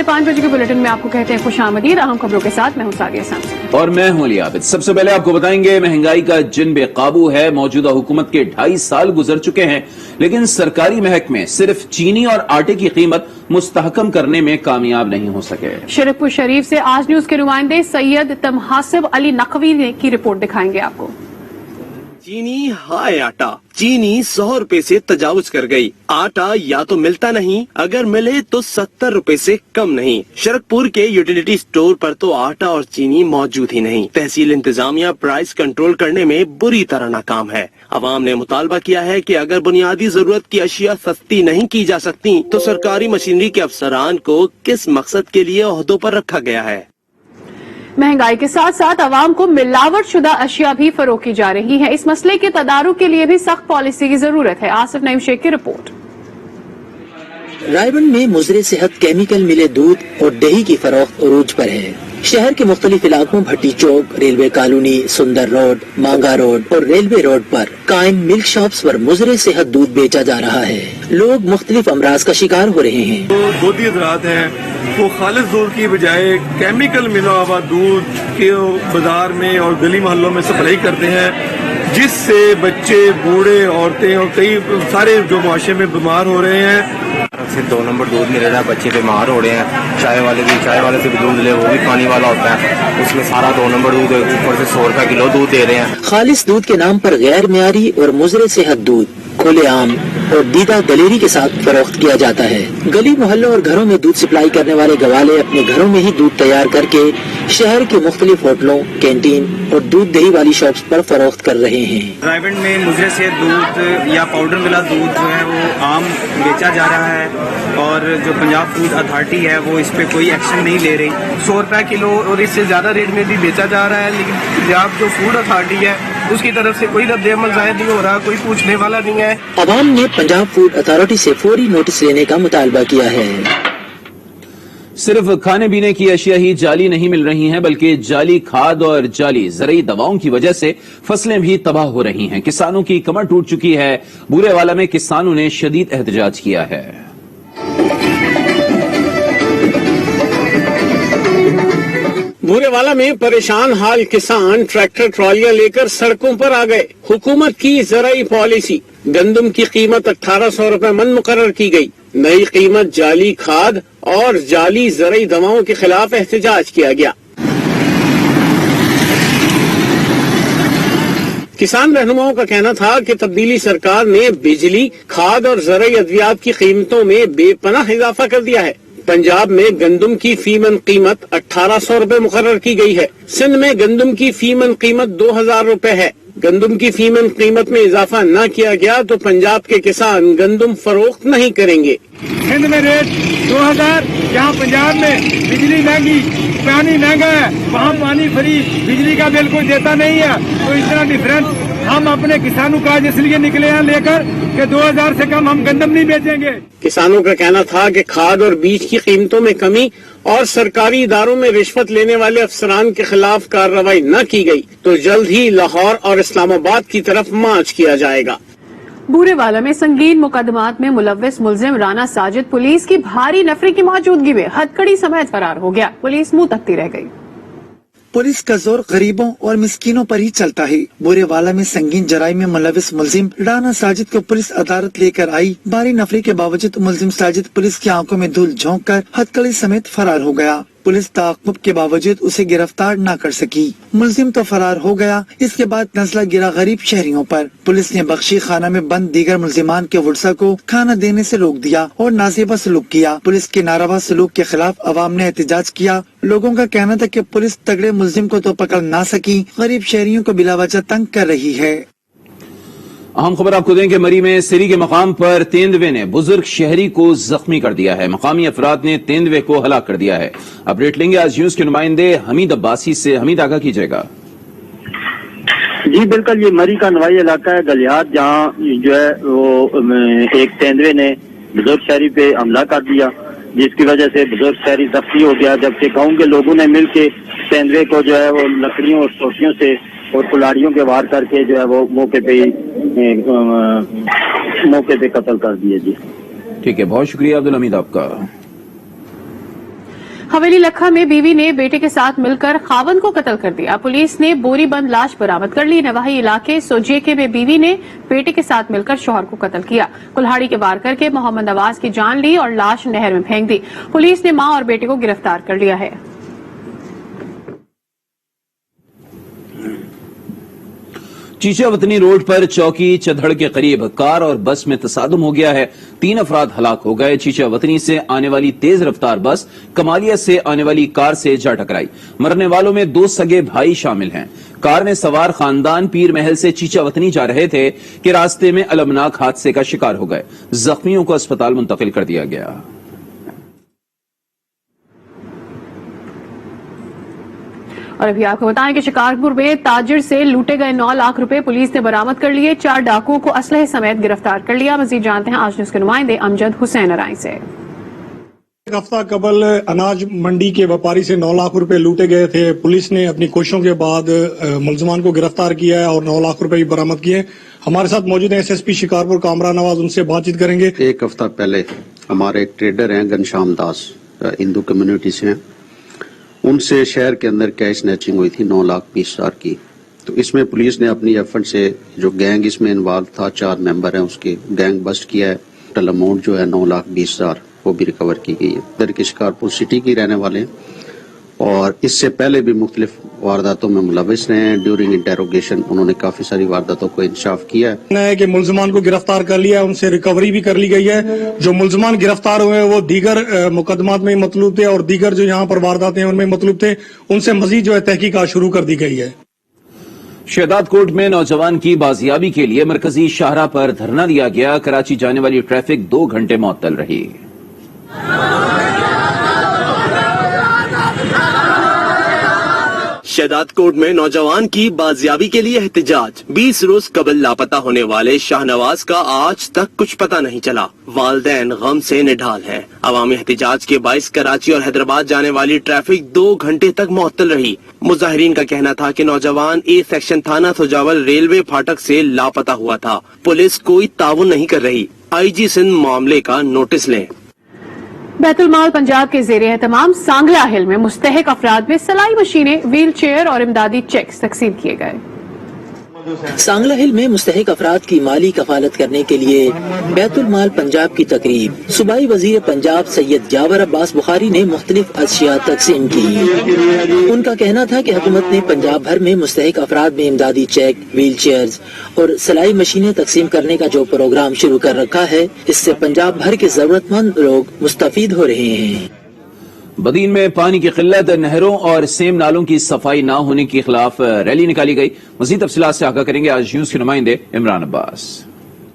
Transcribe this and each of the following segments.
5:30 बजे के बुलेटिन में आपको कहते हैं खुशामदीद। अहम खबरों के साथ मैं हूं सादिया सामसन और मैं हूं अली आबिद। सबसे पहले आपको बताएंगे महंगाई का जिन बेकाबू है। मौजूदा हुकूमत के 2.5 साल गुजर चुके हैं, लेकिन सरकारी महकमे सिर्फ चीनी और आटे की कीमत मुस्तहकम करने में कामयाब नहीं हो सके। शरीफपुर शरीफ से आज न्यूज के नुमाइंदे सैयद तमहासिब अली नकवी की रिपोर्ट दिखाएंगे आपको। चीनी हाय आटा, चीनी 100 रुपए से तजावुज कर गई। आटा या तो मिलता नहीं, अगर मिले तो 70 रुपए से कम नहीं। शरकपुर के यूटिलिटी स्टोर पर तो आटा और चीनी मौजूद ही नहीं। तहसील इंतजामिया प्राइस कंट्रोल करने में बुरी तरह नाकाम है। अवाम ने मुतालबा किया है कि अगर बुनियादी जरूरत की अशिया सस्ती नहीं की जा सकती तो सरकारी मशीनरी के अफसरान को किस मकसद के लिए ओहदों पर रखा गया है। महंगाई के साथ साथ अवाम को मिलावट शुदा अशिया भी फरोख्त की जा रही है। इस मसले के तदारुक के लिए भी सख्त पॉलिसी की जरूरत है। आसिफ नईम शेख की रिपोर्ट। रायबंद में मुजरे सेहत केमिकल मिले दूध और दही की फरोख्त उरूज पर है। शहर के मुख्तलिफ इलाकों भट्टी चौक, रेलवे कॉलोनी, सुंदर रोड, मांगा रोड और रेलवे रोड पर कायम मिल्क शॉप्स पर मुजरे सेहत दूध बेचा जा रहा है। लोग मुख्तलिफ अमराज का शिकार हो रहे हैं। गोदी हजरात हैं वो खालिस दूध की बजाय केमिकल मिला हुआ दूध के बाजार में और गली मोहल्लों में सप्लाई करते हैं, जिससे बच्चे, बूढ़े, औरतें और कई सारे जो मुआशरे में बीमार हो रहे हैं। सिर्फ 2 नंबर दूध मिल रहा है, बच्चे बीमार हो रहे हैं। चाय वाले से भी दूध ले, वो भी पानी वाला होता है, उसमें सारा 2 नंबर दूध, ऊपर से 100 रुपए किलो दूध दे रहे हैं। खालिस दूध के नाम पर गैर मियारी और मुजरे सेहत दूध खुलेआम और दीदा दलेरी के साथ फरोख्त किया जाता है। गली मोहल्लों और घरों में दूध सप्लाई करने वाले गवाले अपने घरों में ही दूध तैयार करके शहर के मुख्तलिफ होटलों, कैंटीन और दूध दही वाली शॉप्स पर फरोख्त कर रहे हैं। रायबंद में मुझे से दूध या पाउडर मिला दूध जो है वो आम बेचा जा रहा है और जो पंजाब फूड अथॉरिटी है वो इस पे कोई एक्शन नहीं ले रही। 100 रुपए किलो और इससे ज्यादा रेट में भी बेचा जा रहा है, लेकिन पंजाब जो फूड अथॉरिटी है उसकी तरफ से कोई रद्द-ए-अमल जाहिर नहीं हो रहा, कोई पूछने वाला नहीं है। अवाम ने पंजाब फूड अथॉरिटी से फौरी नोटिस लेने का मुतालबा किया है। सिर्फ खाने पीने की अशिया ही जाली नहीं मिल रही हैं, बल्कि जाली खाद और जाली ज़रूरी दवाओं की वजह से फसलें भी तबाह हो रही हैं। किसानों की कमर टूट चुकी है। बूरेवाला में किसानों ने शदीद एहतजाज किया है। बूरेवाला में परेशान हाल किसान ट्रैक्टर ट्रॉलियां लेकर सड़कों पर आ गए। हुकूमत की ज़राई पॉलिसी, गंदम की कीमत 1800 रुपए मन मुकर्रर की गई। नई कीमत जाली खाद और जाली ज़राई दवाओं के खिलाफ एहतजाज किया गया। किसान रहनुमाओं का कहना था कि तब्दीली सरकार ने बिजली, खाद और ज़राई अद्वियात की कीमतों में बेपनाह इजाफा कर दिया है। पंजाब में गंदम की फीमन कीमत 1800 रुपए मुकर्रर की गई है। सिंध में गंदम की फीमन कीमत 2000 रुपए है। गंदम की फीमन कीमत में इजाफा न किया गया तो पंजाब के किसान गंदम फरोख्त नहीं करेंगे। सिंध में रेट 2000, जहाँ पंजाब में बिजली महंगी, पानी महंगा है, वहाँ पानी फ्री, बिजली का बिल कोई देता नहीं है, तो इतना डिफरेंस हम अपने किसानों का इसलिए निकले हैं लेकर कि 2000 से कम हम गंदम नहीं बेचेंगे। किसानों का कहना था कि खाद और बीज की कीमतों में कमी और सरकारी इदारों में रिश्वत लेने वाले अफसरान के खिलाफ कार्रवाई न की गई तो जल्द ही लाहौर और इस्लामाबाद की तरफ मार्च किया जाएगा। बूरेवाला में संगीन मुकदमात में मुलव्विस मुलजिम राना साजिद पुलिस की भारी नफरी की मौजूदगी में हथकड़ी समेत फरार हो गया। पुलिस मुंह तकती रह गई। पुलिस का जोर गरीबों और मिस्किनों पर ही चलता है। बूरेवाला में संगीन जराइम में मुलव्विस मुलजिम राना साजिद को पुलिस अदालत लेकर आई। भारी नफरी के बावजूद मुलजिम साजिद पुलिस की आंखों में धूल झोंक कर हथकड़ी समेत फरार हो गया। पुलिस ताक़ुब के बावजूद उसे गिरफ्तार न कर सकी। मुलजिम तो फरार हो गया। इसके बाद नजला गिरा गरीब शहरियों पर। पुलिस ने बख्शी खाना में बंद दीगर मुलजिमान के वर्सा को खाना देने से रोक दिया और नाजेबा सलूक किया। पुलिस के नारावा सलूक के खिलाफ अवाम ने एहतजाज किया। लोगों का कहना था कि पुलिस तगड़े मुलजिम को तो पकड़ ना सकी, गरीब शहरियों को बिलावजह तंग कर रही है। अहम खबर आपको दें कि मरी में सिरी के मकाम पर तेंदुए ने बुजुर्ग शहरी को जख्मी कर दिया है। मकामी अफराद ने तेंदुए को हलाक कर दिया है। अपडेट लेंगे आज न्यूज के नुमाइंदे हमीद अब्बासी से। हमीद, आगाह कीजिएगा। जी बिल्कुल, ये मरी का नवाई इलाका है गलियात, जहाँ जो है वो एक तेंदुए ने बुजुर्ग शहरी पे हमला कर दिया, जिसकी वजह से बुजुर्ग शहरी जख्मी हो गया। जबकि गाँव के लोगों ने मिलकर तेंदुए को जो है वो लकड़ियों और सोटियों से और कुल्हाड़ियों के वार करके जो है वो मौके पे कत्ल कर दिए। जी ठीक है, बहुत शुक्रिया अब्दुल हमीद आपका। हवेली लखा में बीवी ने बेटे के साथ मिलकर खावन को कत्ल कर दिया। पुलिस ने बोरी बंद लाश बरामद कर ली। नवाही इलाके सोजेके में बीवी ने बेटे के साथ मिलकर शौहर को कत्ल किया। कुल्हाड़ी के वार करके मोहम्मद नवाज की जान ली और लाश नहर में फेंक दी। पुलिस ने मां और बेटे को गिरफ्तार कर लिया है। चीचावतनी रोड पर चौकी चधड़ के करीब कार और बस में तसादुम हो गया है। 3 अफराद हलाक हो गए। चीचावतनी से आने वाली तेज रफ्तार बस कमालिया से आने वाली कार से जा टकराई। मरने वालों में 2 सगे भाई शामिल हैं। कार में सवार खानदान पीर महल से चीचावतनी जा रहे थे कि रास्ते में अलमनाक हादसे का शिकार हो गए। जख्मियों को अस्पताल मुंतकिल कर दिया गया। और अभी आपको बताएं कि शिकारपुर में ताजिर से लूटे गए 9 लाख रुपए पुलिस ने बरामद कर लिए। 4 डाकुओं को असलहे समेत गिरफ्तार कर लिया। मजीद जानते हैं आज न्यूज के नुमाइंदे अमजद हुसैन अराई से। एक हफ्ता कबल अनाज मंडी के व्यापारी से 9 लाख रुपए लूटे गए थे। पुलिस ने अपनी कोशिशों के बाद मुलजमान को गिरफ्तार किया है और 9 लाख रुपए भी बरामद किए। हमारे साथ मौजूद है एसएसपी शिकारपुर कामरान नवाज, उनसे बातचीत करेंगे। एक हफ्ता पहले हमारे एक ट्रेडर हैं घनश्याम दास, हिंदू कम्युनिटी से हैं, उनसे शहर के अंदर कैश स्नैचिंग हुई थी 9,20,000 की। तो इसमें पुलिस ने अपनी एफर्ट से जो गैंग इसमें इन्वॉल्व था, 4 मेंबर हैं उसके, गैंग बस्ट किया है। टोटल अमाउंट जो है 9,20,000 वो भी रिकवर की गई है। इधर के शिकारपुर सिटी के रहने वाले हैं और इससे पहले भी मुख्तलिफ वारदातों में मुलविस रहे हैं। ड्यूरिंग इंटेरोगेशन उन्होंने काफी सारी वारदातों को इंसाफ किया है कि मुलजमान को गिरफ्तार कर लिया है, उनसे रिकवरी भी कर ली गई है। जो मुलजमान गिरफ्तार हुए हैं वो दीगर मुकदमात में मतलूब थे और दीगर जो यहाँ पर वारदातें हैं उनमें मतलूब थे। उनसे मजीद जो है तहकीकात शुरू कर दी गई है। शहदाद कोट में नौजवान की बाजियाबी के लिए मरकजी शाहराह पर धरना दिया गया। कराची जाने वाली ट्रैफिक 2 घंटे मुअत्तल रही। शहदाद कोट में नौजवान की बाजियाबी के लिए एहतजाज। 20 रोज कबल लापता होने वाले शाहनवाज का आज तक कुछ पता नहीं चला। वालदैन गम से निढाल है। अवामी एहतजाज के बाइस कराची और हैदराबाद जाने वाली ट्रैफिक 2 घंटे तक मुअत्तल रही। मुजाहिरीन का कहना था कि नौजवान ए सेक्शन थाना सुजावल रेलवे फाटक से लापता हुआ था। पुलिस कोई ताउन नहीं कर रही। आईजी सिंध मामले का नोटिस लें। बैतुल माल पंजाब के ज़ेरे एहतमाम सांगला हिल में मुस्तहिक अफराद में सिलाई मशीनें, व्हील चेयर और इमदादी चेक्स तकसीम किए गए। सांगला हिल में मुस्तहिक अफराद की माली कफालत करने के लिए बैतुल माल पंजाब की तकरीब। सूबाई वजीर पंजाब सैयद जावर अब्बास बुखारी ने मुख्तलिफ अशिया तकसीम की। उनका कहना था कि हुकूमत ने पंजाब भर में मुस्तहिक अफराद में इमदादी चेक, व्हील चेयर्स और सिलाई मशीनें तकसीम करने का जो प्रोग्राम शुरू कर रखा है, इससे पंजाब भर के जरूरतमंद लोग मुस्तफीद हो रहे हैं। बदीन में पानी की किल्लत, नहरों और सेम नालों की सफाई न होने के खिलाफ रैली निकाली गई। मजीद तफसीलात से आगाह करेंगे आज न्यूज के नुमाइंदे इमरान अब्बास।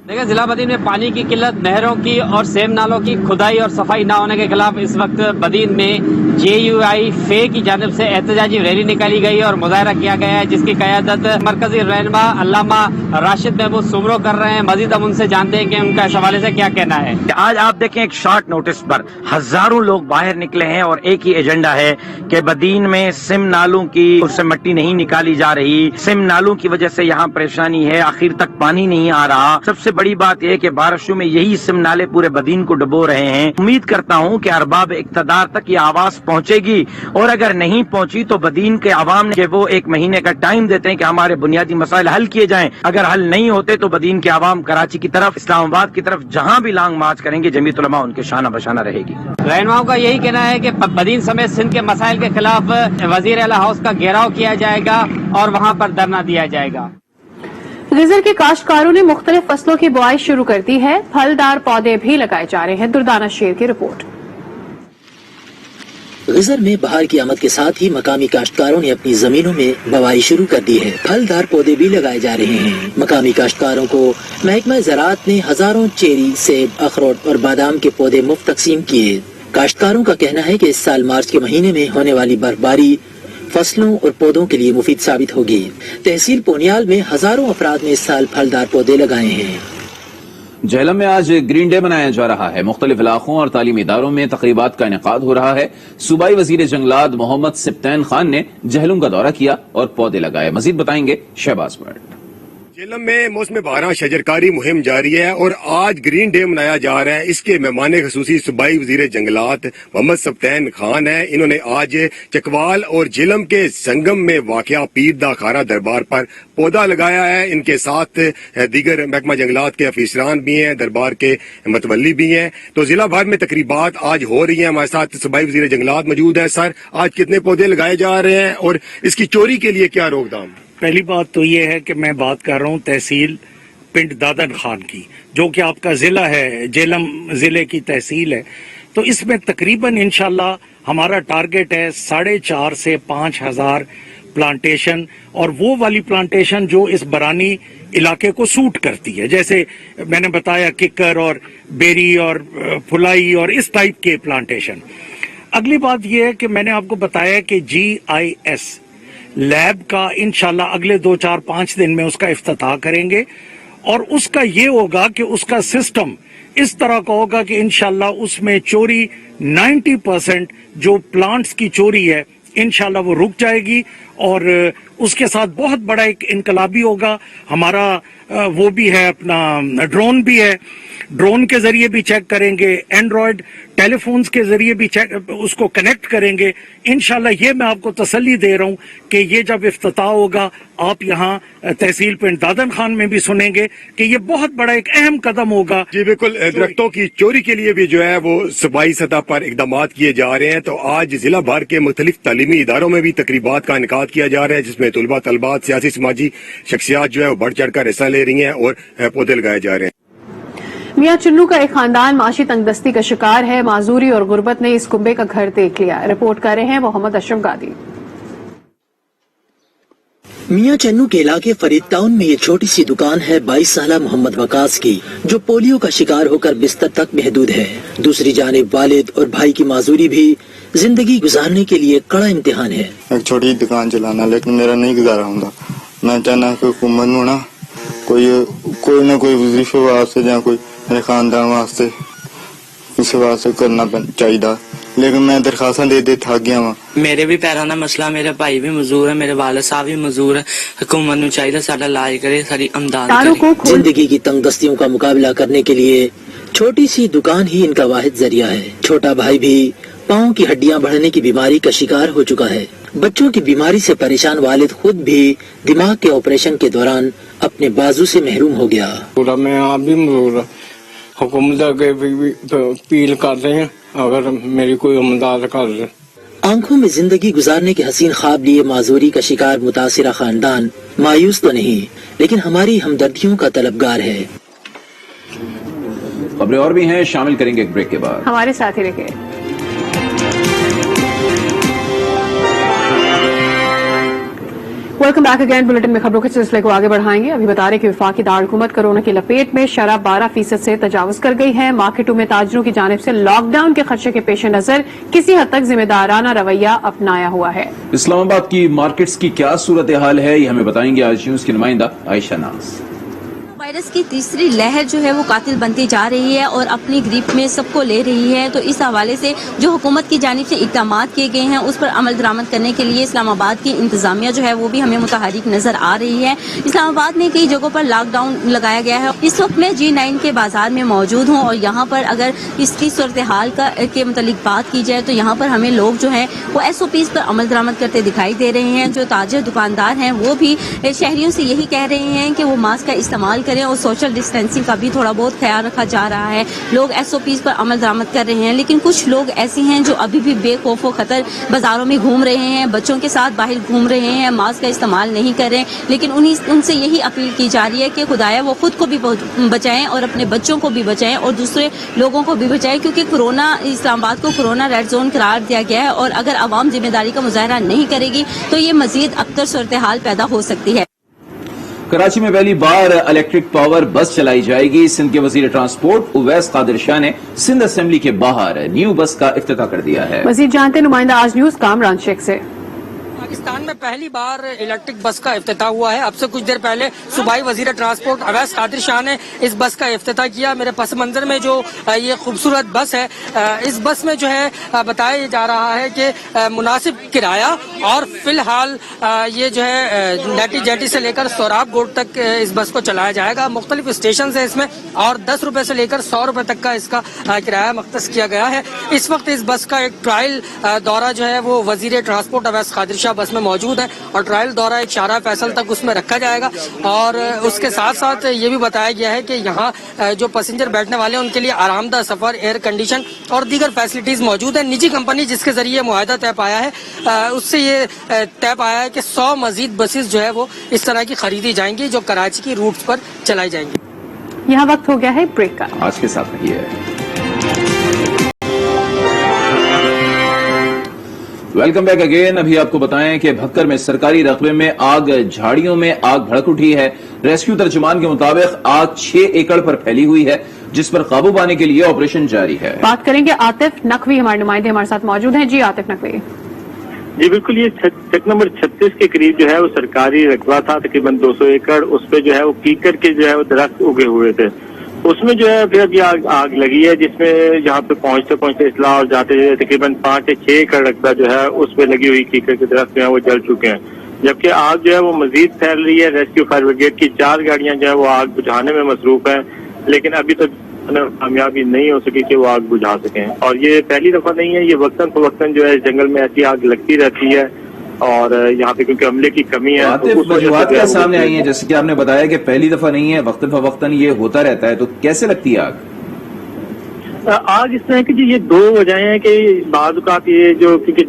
देखिए, जिला बदीन में पानी की किल्लत, नहरों की और सेम नालों की खुदाई और सफाई न होने के खिलाफ इस वक्त बदीन में JUI फे की जानिब से एहतजाजी रैली निकाली गई और मुजाहरा किया गया है, जिसकी क़यादत मरकजी रहनुमा अल्लामा राशिद महमूद सुमरो कर रहे हैं। मजीद हम उनसे जानते हैं कि उनका इस हवाले से क्या कहना है। आज आप देखें, एक शॉर्ट नोटिस पर हजारों लोग बाहर निकले हैं और एक ही एजेंडा है कि बदीन में सिम नालों की उससे मिट्टी नहीं निकाली जा रही। सिम नालों की वजह से यहाँ परेशानी है, आखिर तक पानी नहीं आ रहा। सबसे बड़ी बात यह कि बारिशों में यही सिम नाले पूरे बदीन को डुबो रहे हैं। उम्मीद करता हूँ कि अरबाब इक़्तिदार तक ये आवाज पहुँचेगी और अगर नहीं पहुँची तो बदीन के अवाम ने वो 1 महीने का टाइम देते हैं कि हमारे बुनियादी मसाइल हल किए जाएं। अगर हल नहीं होते तो बदीन के अवाम कराची की तरफ, इस्लामाबाद की तरफ जहाँ भी लांग मार्च करेंगे, जमीयत उलमा उनके शाना बशाना रहेगी। रहनुमाओं का यही कहना है कि बदीन समेत सिंध के मसाइल के खिलाफ वजीर आला हाउस का घेराव किया जाएगा और वहाँ पर धरना दिया जाएगा। गिजर के काश्तकारों ने मुख्तलिफ फसलों की बुआई शुरू कर दी है। फलदार पौधे भी लगाए जा रहे हैं। दुर्दाना शेर की रिपोर्ट। गिजर में बहार की आमद के साथ ही मकामी काश्तकारों ने अपनी जमीनों में बुआई शुरू कर दी है। फलदार पौधे भी लगाए जा रहे हैं। मकामी काश्तकारों को महकमा ज़राअत ने हजारों चेरी, सेब, अखरोट और बादाम के पौधे मुफ्त तकसीम किए। काश्तकारों का कहना है कि इस साल मार्च के महीने में होने वाली बर्फबारी फसलों और पौधों के लिए मुफीद साबित होगी। तहसील पोनियाल में हजारों अफराद ने इस साल फलदार पौधे लगाए हैं। जहलम में आज ग्रीन डे मनाया जा रहा है। मुख्तलिफ इलाकों और तालीमी इदारों में तकरीबात का इनेकाद हो रहा है। सूबाई वजीर जंगलात मोहम्मद सिब्तैन खान ने जहलम का दौरा किया और पौधे लगाए। मजीद बताएंगे शहबाज भट्ट। جہلم میں موسم بہار شجرکاری مہم جاری ہے اور آج گرین ڈے منایا جا رہا ہے. اس کے مہمان خصوصی صوبائی وزیر جنگلات محمد سبطین خان ہیں. انہوں نے آج چکوال اور جہلم کے سنگم میں واقع پیر دا خارا دربار پر پودا لگایا ہے. ان کے ساتھ دیگر محکمہ جنگلات کے افسران بھی ہیں, دربار کے متولی بھی ہیں. تو ضلع بھر میں تقریبات آج ہو رہی ہیں. ہمارے ساتھ صوبائی وزیر جنگلات موجود ہیں. سر, آج کتنے پودے لگائے جا رہے ہیں اور اس کی چوری کے لیے کیا روک تھام؟ پہلی بات تو یہ ہے کہ میں بات کر رہا ہوں تحصیل پنڈ دادن خان کی, جو کہ آپ کا ضلع ہے, جہلم ضلع کی تحصیل ہے. تو اس میں تقریباً انشاءاللہ ہمارا ٹارگٹ ہے 4,500 سے 5,000 پلانٹیشن, اور وہ والی پلانٹیشن جو اس برانی علاقے کو سوٹ کرتی ہے, جیسے میں نے بتایا ککر اور بیری اور پھلائی اور اس ٹائپ کے پلانٹیشن. اگلی بات یہ ہے کہ میں نے آپ کو بتایا کہ GIS لیب کا انشاءاللہ اگلے 2-4-5 دن میں اس کا افتتاح کریں گے, اور اس کا یہ ہوگا کہ اس کا سسٹم اس طرح کا ہوگا کہ انشاءاللہ اس میں چوری 90% جو پلانٹس کی چوری ہے انشاءاللہ وہ رک جائے گی. اور اس کے ساتھ بہت بڑا ایک انقلابی ہوگا ہمارا, وہ بھی ہے اپنا ڈرون بھی ہے, ڈرون کے ذریعے بھی چیک کریں گے, اینڈرائڈ ٹیلی فونز کے ذریعے بھی چیک اس کو کنیکٹ کریں گے انشاءاللہ. یہ میں آپ کو تسلی دے رہا ہوں کہ یہ جب افتتاح ہوگا آپ یہاں تحصیل پنڈ دادن خان میں بھی سنیں گے کہ یہ بہت بڑا ایک اہم قدم ہوگا. جی بالکل, درختوں کی چوری کے لیے بھی جو ہے وہ صوبائی سطح پر اقدامات کیے جا رہے ہیں. تو آج ضلع بھر کے مختلف تعلیمی اداروں میں بھی تقریبات کا انعقاد کیا جا رہا ہے, جس میں طلباء طالبات سیاسی سماجی شخصیات جو ہے وہ بڑھ چڑھ کر حصہ لے رہی ہیں اور پودے لگائے جا رہے ہیں. میاں چنو کا ایک خاندان معاشی تنگ دستی کا شکار ہے. معذوری اور غربت نے اس کنبے کا گھر دیکھ لیا. رپورٹ کر رہے ہیں محمد اشرف گادی. میاں چنو کے علاقے فرید ٹاؤن میں یہ چھوٹی سی دکان ہے 22 سالہ محمد وقاص کی, جو پولیو کا شکار ہو کر بستر تک محدود ہے. دوسری جانب والد اور بھائی کی معذوری بھی زندگی گزارنے کے لیے کڑا امتحان ہے. ایک چھوٹی دکان چلانا لیکن میرا نہیں گزارا ہوں گا. میں چاہنا کہ حکومت نہ کوئی نہ کوئی وظیفے واسطے یا کوئی میرے خاندان واسطے اس واسطے کرنا چاہیے, لیکن میں درخواستاں دے تھک گیا ہوں. میرے بھی پیروں کا مسئلہ, میرے بھائی بھی مزدور ہے, میرے والد صاحب بھی مزدور ہے. حکومت نو چاہیے ساڈا علاج کرے, ساری امداد کرے. زندگی کی تنگ دستیوں کا مقابلہ کرنے کے لیے چھوٹی سی دکان ہی ان کا واحد ذریعہ ہے. چھوٹا بھائی بھی پاؤں کی ہڈیاں بڑھنے کی بیماری کا شکار ہو چکا ہے. بچوں کی بیماری سے پریشان والد خود بھی دماغ کے آپریشن کے دوران اپنے بازو سے محروم ہو گیا. میں آپ بھی مزدور, حکومت کے اپیل کر رہے ہیں اگر میری کوئی امداد کر رہے. آنکھوں میں زندگی گزارنے کے حسین خواب لیے معذوری کا شکار متاثرہ خاندان مایوس تو نہیں, لیکن ہماری ہمدردیوں کا طلبگار ہے. خبریں اور بھی ہیں, شامل کریں گے ایک بریک کے بعد. ہمارے ساتھ ہی رکھے. Welcome back again. بلیٹن میں خبروں کے سلسلے کو آگے بڑھائیں گے. ابھی بتا رہے کہ وفاقی دارالحکومت کورونا کی لپیٹ میں شرح 12% سے تجاوز کر گئی ہے. مارکیٹوں میں تاجروں کی جانب سے لاک ڈاؤن کے خدشے کے پیش نظر کسی حد تک ذمہ دارانہ رویہ اپنایا ہوا ہے. اسلام آباد کی مارکیٹس کی کیا صورتحال ہے, یہ ہمیں بتائیں گے آج نیوز کی نمائندہ عائشہ ناز. وائرس کی تیسری لہر جو ہے وہ قاتل بنتی جا رہی ہے اور اپنی گریپ میں سب کو لے رہی ہے. تو اس حوالے سے جو حکومت کی جانب سے اقدامات کیے گئے ہیں اس پر عمل درآمد کرنے کے لیے اسلام آباد کی انتظامیہ جو ہے وہ بھی ہمیں متحرک نظر آ رہی ہے. اسلام آباد میں کئی جگہوں پر لاک ڈاؤن لگایا گیا ہے. اس وقت میں G9 کے بازار میں موجود ہوں اور یہاں پر اگر اس کی صورتحال کے متعلق بات کی جائے تو یہاں پر ہمیں لوگ جو ہیں وہ SOPs پر عمل درآمد کرتے دکھائی دے رہے ہیں. جو تاجر دکاندار ہیں وہ بھی شہریوں سے یہی کہہ رہے ہیں کہ وہ ماسک کا استعمال کریں اور سوشل ڈسٹینسنگ کا بھی تھوڑا بہت خیال رکھا جا رہا ہے. لوگ SOPs پر عمل درآمد کر رہے ہیں, لیکن کچھ لوگ ایسے ہیں جو ابھی بھی بے خوف و خطر بازاروں میں گھوم رہے ہیں, بچوں کے ساتھ باہر گھوم رہے ہیں, ماسک کا استعمال نہیں کر رہے. لیکن ان سے یہی اپیل کی جا رہی ہے کہ خدایا وہ خود کو بھی بچائیں اور اپنے بچوں کو بھی بچائیں اور دوسرے لوگوں کو بھی بچائیں, کیونکہ کورونا اسلام آباد کو کورونا ریڈ زون قرار دیا گیا ہے اور اگر عوام ذمہ داری کا مظاہرہ نہیں کرے گی تو یہ مزید ابتر صورتحال پیدا ہو سکتی ہے. کراچی میں پہلی بار الیکٹرک پاور بس چلائی جائے گی. سندھ کے وزیر ٹرانسپورٹ اویس قادر شاہ نے سندھ اسمبلی کے باہر نیو بس کا افتتاح کر دیا ہے. مزید جانتے نمائندہ آج نیوز کامران شیخ سے. पाकिस्तान में पहली बार इलेक्ट्रिक बस का इफ्तिताह हुआ है। अब से कुछ देर पहले सूबाई वजीर ट्रांसपोर्ट अवैस कादिर शाह ने इस बस का इफ्तिताह किया। मेरे पस मंजर में जो ये खूबसूरत बस है, इस बस में जो है बताया जा रहा है कि मुनासिब किराया और फिलहाल ये जो है नैटी जेटी से लेकर सोराब गोड तक इस बस को चलाया जाएगा। मुख्तलिफ स्टेशन है इसमें और 10 रुपए से लेकर 100 रुपए तक का इसका किराया मख्तस किया गया है। इस वक्त इस बस का एक ट्रायल दौरा जो है वो वजीर ट्रांसपोर्ट अवैस कादिर शाह बस में मौजूद है और ट्रायल दौरा एक शाहरा फैसल तक उसमें रखा जाएगा। और उसके साथ साथ ये भी बताया गया है कि यहाँ जो पैसेंजर बैठने वाले हैं उनके लिए आरामदाह सफर, एयर कंडीशन और दीगर फैसिलिटीज मौजूद है। निजी कंपनी जिसके जरिए मुआहदा तय पाया है उससे ये तय पाया है कि 100 मजीद बसेस जो है वो इस तरह की खरीदी जाएंगी जो कराची की रूट्स पर चलाई जाएंगी। यहाँ वक्त हो गया है ब्रेक का। आज के साथ रहिए। Welcome back again. अभी आपको बताएं कि भक्कर में सरकारी रकबे में आग, झाड़ियों में आग भड़क उठी है। रेस्क्यू तर्जुमान के मुताबिक आग 6 एकड़ पर फैली हुई है जिस पर काबू पाने के लिए ऑपरेशन जारी है। बात करेंगे आतिफ नकवी, हमारे नुमाइंदे हमारे साथ मौजूद हैं। जी आतिफ नकवी। जी बिल्कुल, ये चक नंबर 36 के करीब जो है वो सरकारी रकबा था, तकरीबन 200 एकड़। उस पे जो है वो कीकर के जो है वो दरख्त उगे हुए थे। उसमें जो है फिर अभी आग लगी है जिसमें यहाँ पे पहुंचते इस्लाह और जाते तकरीबन 5 से 6 एकड़ रकबा जो है उस पे लगी हुई कीकर के दरख्त जो है वो जल चुके हैं। जबकि आग जो है वो मजीद फैल रही है। रेस्क्यू फायर ब्रिगेड की 4 गाड़ियां जो है वो आग बुझाने में मसरूफ है, लेकिन अभी तक कामयाबी नहीं हो सकी कि वो आग बुझा सकें। और ये पहली दफा नहीं है, ये वक्तन फवक्तन जो है जंगल में ऐसी आग लगती रहती है और यहाँ पे क्योंकि अमले की कमी है। वजूहात क्या सामने आई है? जैसे कि आपने बताया कि पहली दफा नहीं है, वक्तन फवक्तन ये होता रहता है, तो कैसे लगती है आग? आग इस तरह की जी, ये 2 वजह हैं कि बाज़ ये जो क्योंकि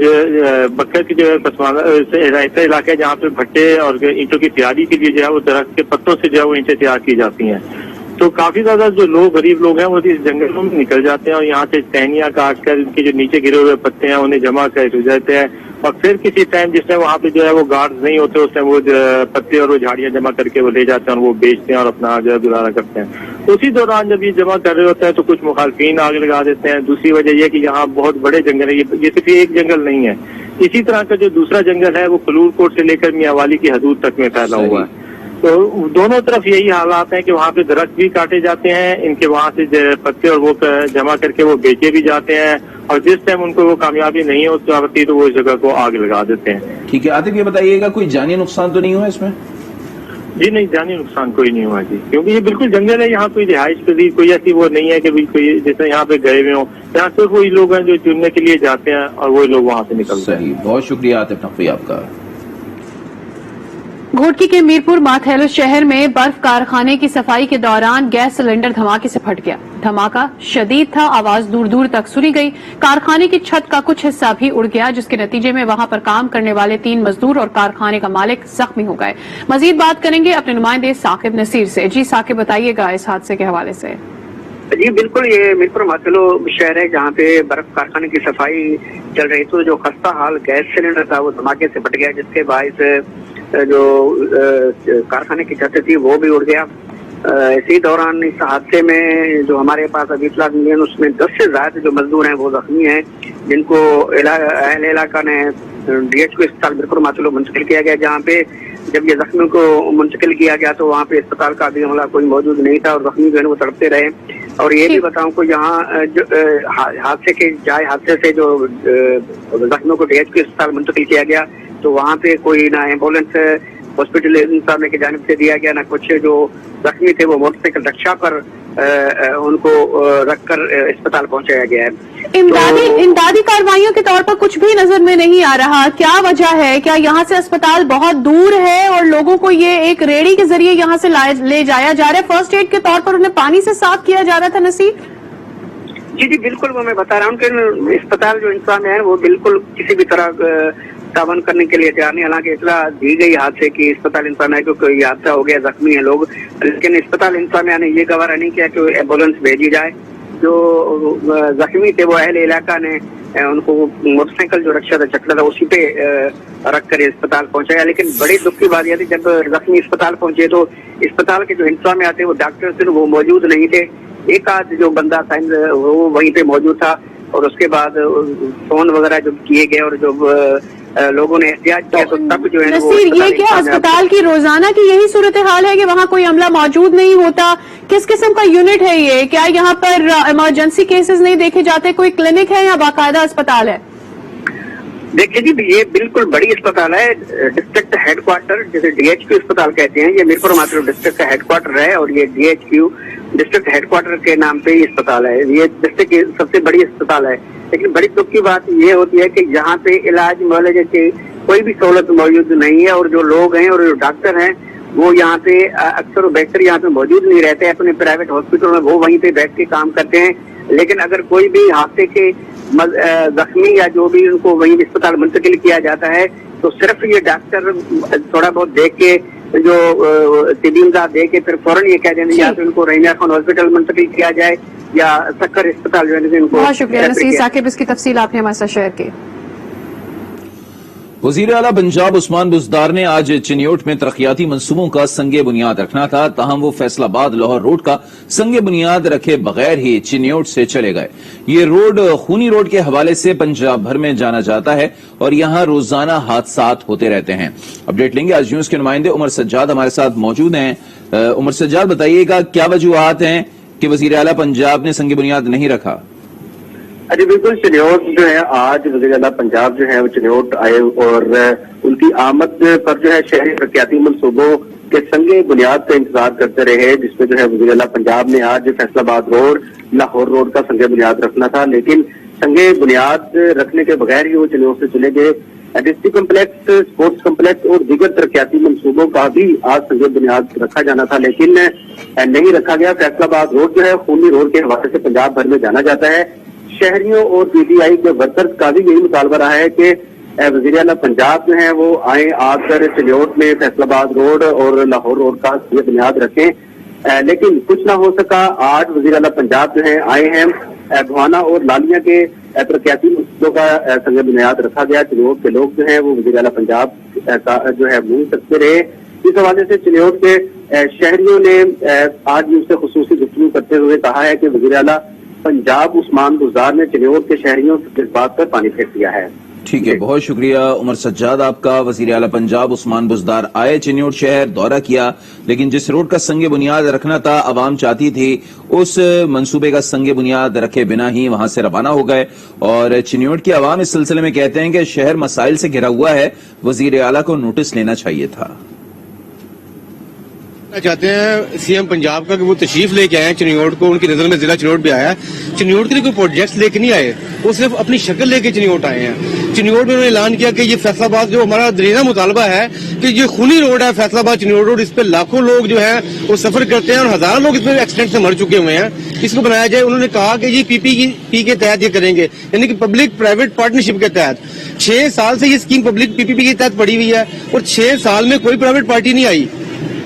बक्कर की जो ऐसा इलाका है जहाँ पे भट्टे और ईंटों की तैयारी के लिए जो है वो दरख्त के पत्तों से जो है वो ईंटें तैयार की जाती हैं। तो काफी ज्यादा जो लोग गरीब लोग हैं वो इस जंगलों में निकल जाते हैं और यहाँ से टहनियां काट कर इनके जो नीचे गिरे हुए पत्ते हैं उन्हें जमा कर जाते हैं और फिर किसी टाइम जिस टाइम वहाँ पे जो है वो गार्ड नहीं होते उस टाइम वो पत्ते और वो झाड़ियां जमा करके वो ले जाते हैं और वो बेचते हैं और अपना जो है गुजारा करते हैं। उसी दौरान जब ये जमा कर रहे होते हैं तो कुछ मुखालफिन आग लगा देते हैं। दूसरी वजह यह कि यहाँ बहुत बड़े जंगल है, ये सिर्फ एक जंगल नहीं है। इसी तरह का जो दूसरा जंगल है वो खलूर कोट से लेकर मियांवाली की हदूद तक में फैला हुआ है। तो दोनों तरफ यही हालात हैं कि वहाँ पे दरख्त भी काटे जाते हैं, इनके वहाँ से पत्ते और वो जमा करके वो बेचे भी जाते हैं और जिस टाइम उनको वो कामयाबी नहीं होती तो वो इस जगह को आग लगा देते हैं। ठीक है आतिफ, ये बताइएगा कोई जानी नुकसान तो नहीं हुआ इसमें? जी नहीं, जानी नुकसान कोई नहीं हुआ जी, क्योंकि ये बिल्कुल जंगल है। यहाँ कोई रिहाइश पजीर कोई ऐसी वो नहीं है कि कोई जैसे यहाँ पे गए हुए हों। यहाँ सिर्फ वही लोग हैं जो चुनने के लिए जाते हैं और वही लोग वहाँ से निकलते हैं। बहुत शुक्रिया आतिफ नकवी आपका। घोटकी के मीरपुर माथैलो शहर में बर्फ कारखाने की सफाई के दौरान गैस सिलेंडर धमाके से फट गया। धमाका शदीद था, आवाज दूर दूर तक सुनी गई। कारखाने की छत का कुछ हिस्सा भी उड़ गया जिसके नतीजे में वहां पर काम करने वाले 3 मजदूर और कारखाने का मालिक जख्मी हो गए। मजीद बात करेंगे अपने नुमाइंदे साकिब नसीर से। जी साकिब, बताइएगा इस हादसे के हवाले से। जी बिल्कुल, ये मीरपुर माथैलो शहर है जहाँ पे बर्फ कारखाने की सफाई चल रही थी। जो खस्ता हाल गैस सिलेंडर था वो धमाके से फट गया जिसके बायस जो कारखाने की छत थी वो भी उड़ गया। इसी दौरान इस हादसे में जो हमारे पास अभी इत्तला मिली है उसमें 10 से ज्यादा जो मजदूर हैं वो जख्मी हैं जिनको अहल इलाका ने DHQ अस्पताल मीरपुर माथैलो मुंतकिल किया गया, जहाँ पे जब ये जख्मियों को मुंतकिल किया गया तो वहाँ पे अस्पताल का भी अमला कोई मौजूद नहीं था और जख्मी जो है वो तड़पते रहे। और ये भी बताऊं को यहाँ हादसे से जो जख्मियों को DHQ अस्पताल मुंतकिल किया गया तो वहाँ पे कोई ना एम्बुलेंस हॉस्पिटल इंतजामिया की जानिब से दिया गया, ना कुछ जो जख्मी थे वो मोटरसाइकिल रिक्शा पर उनको रखकर अस्पताल पहुंचाया गया है। इमदादी कार्रवाइयों के तौर पर कुछ भी नजर में नहीं आ रहा, क्या वजह है? क्या यहाँ से अस्पताल बहुत दूर है और लोगों को ये एक रेड़ी के जरिए यहाँ से ले जाया जा रहा है? फर्स्ट एड के तौर पर उन्हें पानी से साफ किया जा रहा था नसीर? जी बिल्कुल, वो मैं बता रहा हूँ कि अस्पताल जो इंसान है वो बिल्कुल किसी भी तरह तावन करने के लिए तैयार नहीं। हालांकि इतला दी गई हादसे की अस्पताल इंतजामिया को कोई हादसा हो गया, जख्मी है लोग, लेकिन अस्पताल इंतजामिया ने ये गवारा नहीं किया कि एम्बुलेंस भेजी जाए। जो जख्मी थे वो अहल इलाका ने उनको मोटरसाइकिल जो रक्षा था चक्र था उसी पे रख कर अस्पताल पहुंचाया। लेकिन बड़ी दुख की बात यह थी जब जख्मी अस्पताल पहुंचे तो अस्पताल के जो इंतजामिया थे वो डॉक्टर थे वो मौजूद नहीं थे। एक आध जो बंदा था वो वहीं पे मौजूद था और उसके बाद फोन वगैरह जो किए गए और जो लोगों ने एहतियात किया तो तब जो है वो नसीर, ये क्या अस्पताल की रोजाना की यही सूरत हाल है कि वहाँ कोई अमला मौजूद नहीं होता? किस किस्म का यूनिट है ये? क्या यहाँ पर इमरजेंसी केसेस नहीं देखे जाते? कोई क्लिनिक है या बाकायदा अस्पताल है? देखिए जी, ये बिल्कुल बड़ी अस्पताल है, डिस्ट्रिक्ट हेडक्वार्टर जिसे DHQ अस्पताल कहते हैं। ये मीरपुर मातृ डिस्ट्रिक्ट का हेडक्वार्टर है और ये DHQ डिस्ट्रिक्ट हेडक्वार्टर के नाम पे ये अस्पताल है। ये डिस्ट्रिक्ट की सबसे बड़ी अस्पताल है। लेकिन बड़ी दुख की बात ये होती है कि यहाँ पे इलाज मुआवजे की कोई भी सहूलत मौजूद नहीं है, और जो लोग हैं और जो डॉक्टर हैं वो यहाँ पे अक्सर बेहतर यहाँ पे मौजूद नहीं रहते। अपने प्राइवेट हॉस्पिटल में वो वहीं पे बैठ के काम करते हैं। लेकिन अगर कोई भी हादसे के जख्मी या जो भी उनको वहीं अस्पताल मुंतकिल किया जाता है तो सिर्फ ये डॉक्टर थोड़ा बहुत देख के जो तिबी इमदाद दे के फिर फौरन ये कह देंगे या तो उनको रहीना खान हॉस्पिटल मुंतकिल किया जाए या सक्कर अस्पताल जो है इनको। बहुत शुक्रिया नसीर साकिब, इसकी तफसील आपने हमारे साथ शेयर की। वजीर आला पंजाब उस्मान बुज़दार ने आज चिन्योट में तरक्याती मंसूबों का संगे बुनियाद रखना था, ताहम वो फैसलाबाद लाहौर रोड का संगे बुनियाद रखे बगैर ही चिन्योट से चले गए। ये रोड खूनी रोड के हवाले से पंजाब भर में जाना जाता है और यहां रोजाना हादसात होते रहते हैं। अपडेट लेंगे, आज न्यूज के नुमाइंदे उमर सज्जाद हमारे साथ मौजूद हैं। उमर सज्जाद, बताइएगा क्या वजूहात हैं कि वजीर आला पंजाब ने संगे बुनियाद नहीं रखा? अरे बिल्कुल, चिन्योट जो है आज वज़ीर आला पंजाब जो है वो चिन्योट आए और उनकी आमद पर जो है शहरी तरक्याती मंसूबों के संगे बुनियाद का इंतजार करते रहे, जिसमें जो है वज़ीर आला पंजाब ने आज फैसलाबाद रोड लाहौर रोड का संगे बुनियाद रखना था, लेकिन संगे बुनियाद रखने के बगैर ही वो चिन्योट से चले गए। डिस्ट्रिक्ट कम्प्लेक्स, स्पोर्ट्स कम्प्लेक्स और दीगर तरक्याती मंसूबों का भी आज संगे बुनियाद रखा जाना था, लेकिन नहीं रखा गया। फैसलाबाद रोड जो है खूनी रोड के हवाले से पंजाब भर में जाना जाता है। शहरियों और PTI के वर्कर्स का भी यही मुतालबा रहा है कि वज़ीर आला पंजाब जो है वो आए, आकर चिन्योट में फैसलाबाद रोड और लाहौर रोड का ये बुनियाद रखें, लेकिन कुछ ना हो सका। आज वज़ीर आला पंजाब जो है आए हैं, भवाना और लालिया के तरक्याती मंसूबों का संग बुनियाद रखा गया। चिन्योट के लोग जो है वो वज़ीर आला पंजाब का जो है मुंह सकते रहे। इस हवाले से चिन्योट के शहरियों ने आज उनसे खुसूसी गुफ्तगू करते हुए कहा है कि वज़ीर आला पंजाब उस्मान बुज़दार ने चिन्योट के शहरियों के बात पर पानी फेंक दिया है। ठीक है, बहुत शुक्रिया उमर सज्जाद आपका। वजीर आला पंजाब उस्मान बुज़दार आए, चिन्योट शहर दौरा किया, लेकिन जिस रोड का संगे बुनियाद रखना था अवाम चाहती थी उस मंसूबे का संगे बुनियाद रखे बिना ही वहां से रवाना हो गए। और चिन्योट की अवाम इस सिलसिले में कहते हैं कि शहर मसाइल से घिरा हुआ है, वजीर आला को नोटिस लेना चाहिए था। चाहते हैं CM पंजाब का कि वो तशरीफ लेके आए चिन्योट को, उनकी नजर में जिला चिन्योट भी आया। चिन्योट के लिए कोई प्रोजेक्ट लेके नहीं आए, वो सिर्फ अपनी शक्ल लेके चिन्योट आए हैं। चिन्योट में उन्होंने ऐलान किया कि ये फैसलाबाद जो हमारा दरीना मुतालबा है कि ये खूनी रोड है फैसलाबाद चिन्योट रोड, इस पे लाखों लोग जो है वो सफर करते हैं और हजारों लोग इसमें एक्सीडेंट से मर चुके हुए हैं, इसको बनाया जाए। उन्होंने कहा कि ये PPP के तहत ये करेंगे, यानी कि पब्लिक प्राइवेट पार्टनरशिप के तहत। 6 साल से ये स्कीम पब्लिक PPP के तहत पड़ी हुई है और 6 साल में कोई प्राइवेट पार्टी नहीं आई।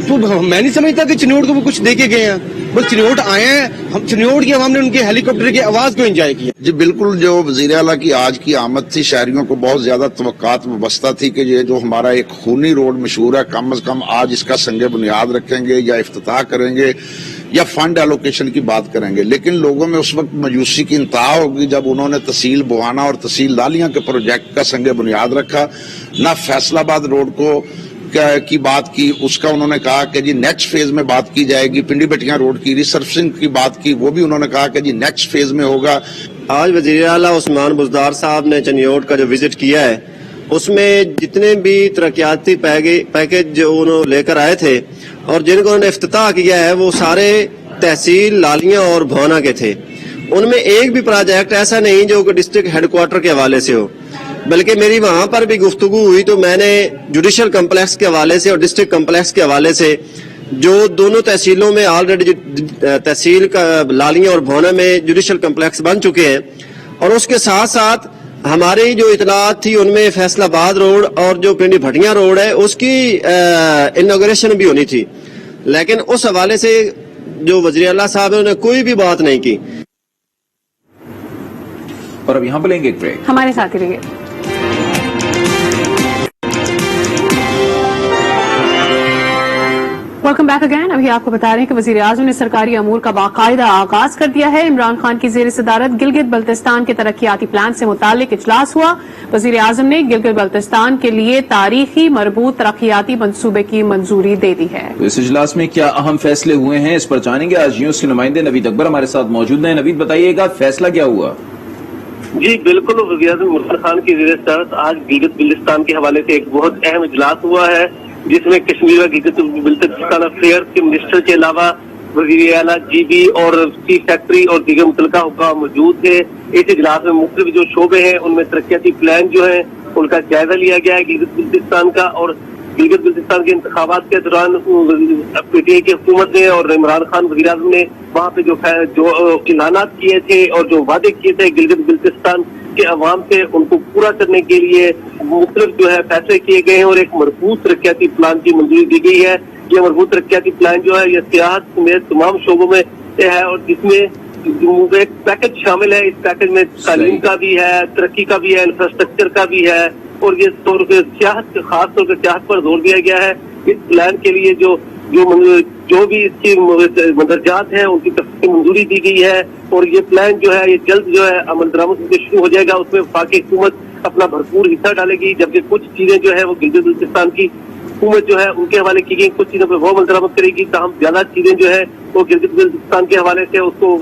तो मैं नहीं समझता कि चिन्योट को वो कुछ दे के गए हैं, बस चिन्योट आए हैं। हम चिन्योट की आवाम ने उनके हेलीकॉप्टर की आवाज को एंजॉय किया। जी बिल्कुल, जो वज़ीर आला की आज की आमद थी, शहरियों को बहुत ज्यादा तवक्कात वाबस्ता थी कि ये जो हमारा एक खूनी रोड मशहूर है, कम से कम आज इसका संगे बुनियाद रखेंगे या इफ्तिताह करेंगे या फंड एलोकेशन की बात करेंगे। लेकिन लोगों में उस वक्त मायूसी की इंतहा होगी जब उन्होंने तहसील बुहाना और तहसील लालिया के प्रोजेक्ट का संगे बुनियाद रखा, ना फैसलाबाद रोड को की बात की, उसका उन्होंने कहा कि जी नेक्स्ट फेज में बात की जाएगी। पिंडी बटिया रोड की रिसर्फिंग की बात की, वो भी उन्होंने कहा कि जी नेक्स्ट फेज में होगा। आज वज़ीर आला उस्मान बुज़दार साहब ने चिन्योट का जो विजिट किया है उसमें जितने भी तरक्याती पैकेज जो उन्होंने लेकर आए थे और जिनको उन्होंने इफ्तिताह किया है वो सारे तहसील लालिया और भवाना के थे। उनमें एक भी प्रोजेक्ट ऐसा नहीं जो डिस्ट्रिक्ट हेडक्वार्टर के हवाले से हो, बल्कि मेरी वहां पर भी गुफ्तगू हुई तो मैंने जुडिशल कम्प्लेक्स के हवाले से और डिस्ट्रिक्ट कम्प्लेक्स के हवाले से जो दोनों तहसीलों में ऑलरेडी तहसील का लालिया और भोना में जुडिशल कम्प्लेक्स बन चुके हैं, और उसके साथ साथ हमारी जो इतलात थी उनमें फैसलाबाद रोड और जो पिंडी भटिया रोड है उसकी इनॉग्रेशन भी होनी थी, लेकिन उस हवाले से जो वज़ीर आला साहब ने कोई भी बात नहीं की। और अब यहाँ पर लेंगे एक ब्रेक, हमारे साथ ही रहिए। Welcome back again. अभी आपको बता रहे हैं कि वजीर आजम ने सरकारी अमूर का बाकायदा आगाज कर दिया है। इमरान खान की जेर सदारत गिलगित बल्तिस्तान के तरक्याती प्लान से मुतालिक इजलास हुआ। वजीर आजम ने गिलगित बल्तिस्तान के लिए तारीखी मरबूत तरक्याती मंसूबे की मंजूरी दे दी है। तो इस इजलास में क्या अहम फैसले हुए हैं, इस पर जानेंगे। आज न्यूज के नुमाइंदे नवीद अकबर हमारे साथ मौजूद हैं। नवीद, बताइएगा फैसला क्या हुआ? जी बिल्कुल, वज़ीर आज़म इमरान खान की जेर सदारत आज गिलगित बल्तिस्तान के हवाले से एक बहुत अहम इजलास हुआ है, जिसमें कश्मीर व गिलगित बल्तिस्तान अफेयर्स के मिनिस्टर के अलावा वज़ीर आला, जीबी और चीफ सेक्रेटरी और दीगर मुतल्लिका हुक्काम मौजूद थे। इस इजलास में मुख्तलिफ जो शोबे हैं उनमें तरक्याती प्लान जो है उनका जायजा लिया गया है गिलगित बल्तिस्तान का। और गिलगित बल्तिस्तान के इंतखाबात के दौरान पीटीआई की हुकूमत ने और इमरान खान वज़ीर आज़म ने वहाँ पे जो ऐलानात किए थे और जो वादे किए थे गिलगित बल्तिस्तान के अवाम से, उनको पूरा करने के लिए मुख्तलिफ जो है फैसले किए गए हैं और एक मजबूत तरक्याती प्लान की मंजूरी दी गई है। ये मजबूत तरक्याती प्लान जो है ये सियाहत समेत तमाम शोबों में है और जिसमें एक पैकेज शामिल है। इस पैकेज में तालीम का भी है, तरक्की का भी है, इंफ्रास्ट्रक्चर का भी है और ये सियाहत, खास तौर पर सियाहत पर जोर दिया गया है। इस प्लान के लिए जो भी इसकी मदरजात हैं उनकी तफसील मंजूरी दी गई है और ये प्लान जो है ये जल्द जो है अमल दरामद होकर शुरू हो जाएगा। उसमें वफाकी हुकूमत अपना भरपूर हिस्सा डालेगी, जबकि कुछ चीजें जो है वो गिलगित बल्तिस्तान की हुकूमत जो है उनके हवाले की गई, कुछ चीजों पर वो अमल दरामद करेगी। तमाम ज्यादा चीजें जो है वो गिलगित बल्तिस्तान के हवाले से उसको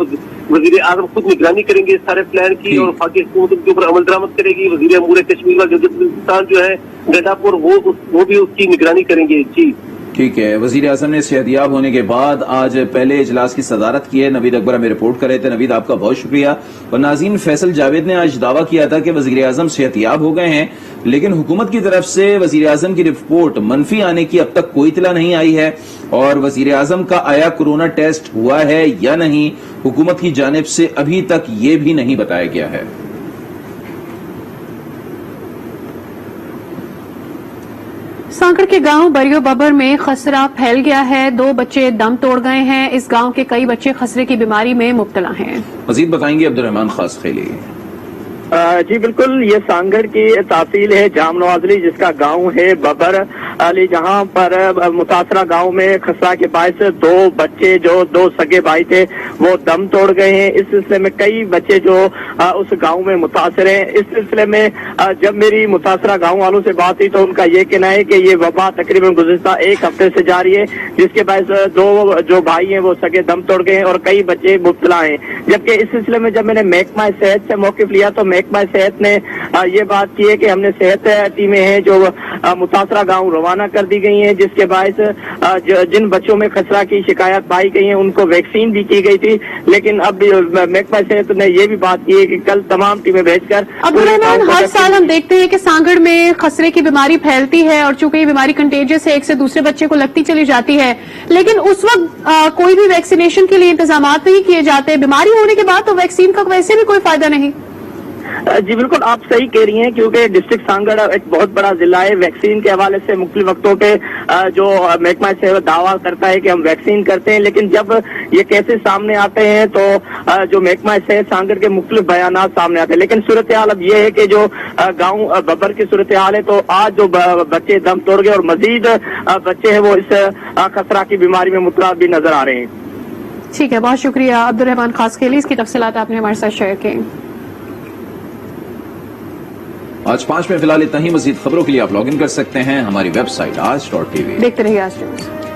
वज़ीर आज़म खुद निगरानी करेंगे इस सारे प्लान की और वफाकी हुकूमत के ऊपर अमल दरामद करेगी। वज़ीर अमूर कश्मीर व गिलगित बल्तिस्तान जो है गंडापुर वो भी उसकी निगरानी करेंगे। जी ठीक है। वजीर आजम ने सेहतयाब होने के बाद आज पहले इजलास की सदारत की है। नवीद अकबर हमें रिपोर्ट कर रहे थे। नवीद, आपका बहुत शुक्रिया। और नाज़रीन, फैसल जावेद ने आज दावा किया था कि वजीर आजम सेहतयाब हो गए हैं, लेकिन हुकूमत की तरफ से वजीर आजम की रिपोर्ट मनफी आने की अब तक कोई इतला नहीं आई है और वजीर आजम का आया कोरोना टेस्ट हुआ है या नहीं, हुकूमत की जानिब से अभी तक ये भी नहीं बताया गया है। सांकड़ के गांव बरियो बबर में खसरा फैल गया है। 2 बच्चे दम तोड़ गए हैं। इस गांव के कई बच्चे खसरे की बीमारी में मुब्तला हैं। मजीद बताएंगे अब्दुर्रहमान खास खेली। जी बिल्कुल, ये सांगड़ की तहसील है जाम नवाजली, जिसका गांव है बबर अली, जहां पर मुतासरा गांव में खसरा के बायस 2 बच्चे जो 2 सगे भाई थे वो दम तोड़ गए हैं। इस सिलसिले में कई बच्चे जो उस गांव में मुतासर हैं। इस सिलसिले में जब मेरी मुतासरा गांव वालों से बात हुई तो उनका ये कहना है कि ये वबा तकरीबन गुज़िश्ता 1 हफ्ते से जारी है, जिसके बायस 2 जो भाई हैं वो सगे दम तोड़ गए हैं और कई बच्चे मुब्तला हैं। जबकि इस सिलसिले में जब मैंने महकमा सेहत से मौक़िफ़ लिया तो महकमा सेहत ने ये बात की है कि हमने सेहत टीमें हैं जो मुतासरा गांव रवाना कर दी गई हैं, जिसके बायस जिन बच्चों में खसरा की शिकायत पाई गई है उनको वैक्सीन भी की गई थी। लेकिन अब महकमा सेहत ने ये भी बात की है कि कल तमाम टीमें भेजकर अब्दुर्रहमान, हर साल हम देखते हैं कि सांगड़ में खसरे की बीमारी फैलती है और चूंकि ये बीमारी कंटेजियस है, एक से दूसरे बच्चे को लगती चली जाती है, लेकिन उस वक्त कोई भी वैक्सीनेशन के लिए इंतजाम नहीं किए जाते। बीमारी होने के बाद तो वैक्सीन का वैसे भी कोई फायदा नहीं। जी बिल्कुल, आप सही कह रही हैं, क्योंकि डिस्ट्रिक्ट सांगड़ एक बहुत बड़ा जिला है। वैक्सीन के हवाले से मुख्तलिफ वक्तों पे जो महकमा सेहत दावा करता है कि हम वैक्सीन करते हैं, लेकिन जब ये केसेस सामने आते हैं तो जो महकमा सेहत सांगड़ के मुख्तलिफ बयानात सामने आते हैं। लेकिन सूरत हाल अब ये है कि जो गाँव बबर की सूरत हाल है, तो आज जो बच्चे दम तोड़ गए और मजीद बच्चे हैं वो इस खसरा की बीमारी में मुबतला भी नजर आ रहे हैं। ठीक है, बहुत शुक्रिया अब्दुर्रहमान खास खेली, इसकी तफसीलात आपने हमारे साथ शेयर की। आज 5 में फिलहाल इतना ही। मजीद खबरों के लिए आप लॉग इन कर सकते हैं हमारी वेबसाइट आज.tv। देखते रहिए आज न्यूज़।